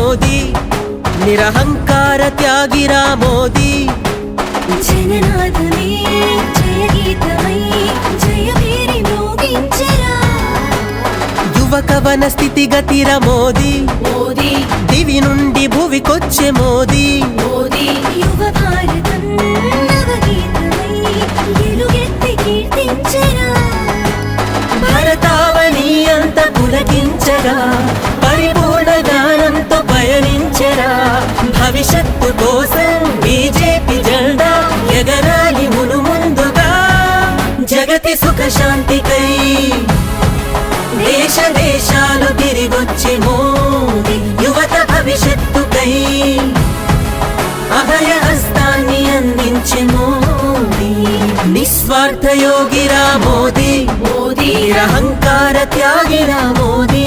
మోదీ నిరహంకార త్యాగిరా మోదీ జననాథమే జయగీతమై జయభేరి మ్రోగించెరా యువకవన స్థితిగతిర మోదీ దివి నుండి భువికొచ్చే మోదీ యువ భారతం నవగీతమై ఎలుగెత్తి కీర్తించెరా భరతావని అంత పులకించగా పరిపూర్ణ గానంతో పయనించెరా భవిష్యత్తు కోసం బీజేపీ జెండా ఎగరాలి మునుముందుగా జగతి సుఖ శాంతికై దేశ దేశాలు తిరిగొచ్చే మోదీ యువత భవిష్యత్తుకై అభయ హస్తాన్ని అందించే మోదీ నిస్వార్థ యోగిరా మోదీ నిరహంకార త్యాగిరా మోదీ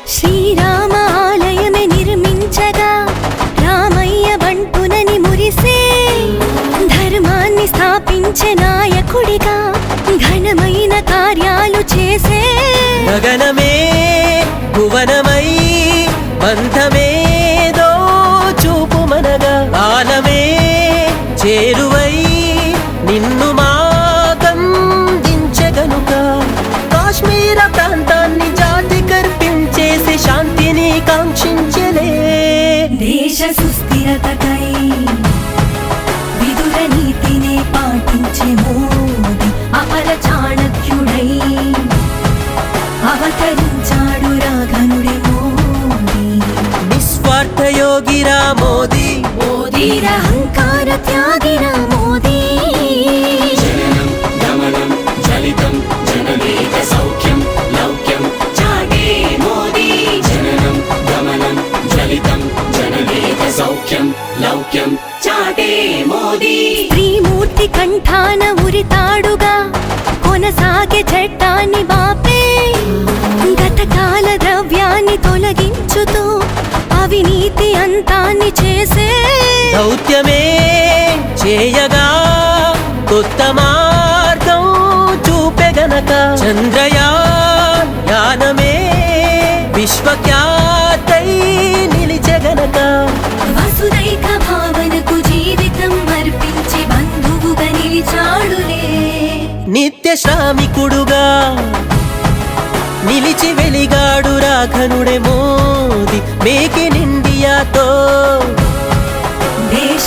శ్రీరామ ఆలయమే నిర్మించగా రామయ్య బంటునని మురిసే ధర్మాన్ని స్థాపించే నాయకుడిగా ఘనమైన కార్యాలు చేసే గగనమే భువనమై బంధమేదో చూపు మనగా కాలమే చేరువై నిన్ను మాకందించగనుక కాశ్మీర ప్రాంతాన్ని జాతి కర్పించేసి శాంతిని కాంక్షించలే దేశ సుస్థిరతకై విదుర నీతినే పాటించే మోదీ అపర చాణక్యుడై అవతరించాడు రాఘనుడి మోదీ నిస్వార్థ యోగిరా మోదీ నిరహంకార త్యాగిరా మోదీ జననం గమనం జలితం జననేక సౌఖ్యం లౌక్యం చాటే మోదీ జననం గమనం జలితం జననేక సౌఖ్యం లౌక్యం చాటే మోదీ త్రిమూర్తి కంఠాన ఉరితాడుగా కొనసాగే చట్టాన్ని బాపే గతకాల ద్రవ్యాన్ని తొలగించుతూ అవినీతి అంతాన్ని చేసే దౌత్యమే చేయగా కొత్త మార్గం చూపెగనక చంద్రయాన్ యానమే విశ్వఖ్యాతై నిలిచెగనక వసుదైక భావనకు జీవితం అర్పించి బంధువుగా నిలిచాడులే నిత్య శ్రామికుడుగా నిలిచి వెలిగాడు రాఘనుడే మోదీ మేక్ ఇన్ ఇండియాతో దేశ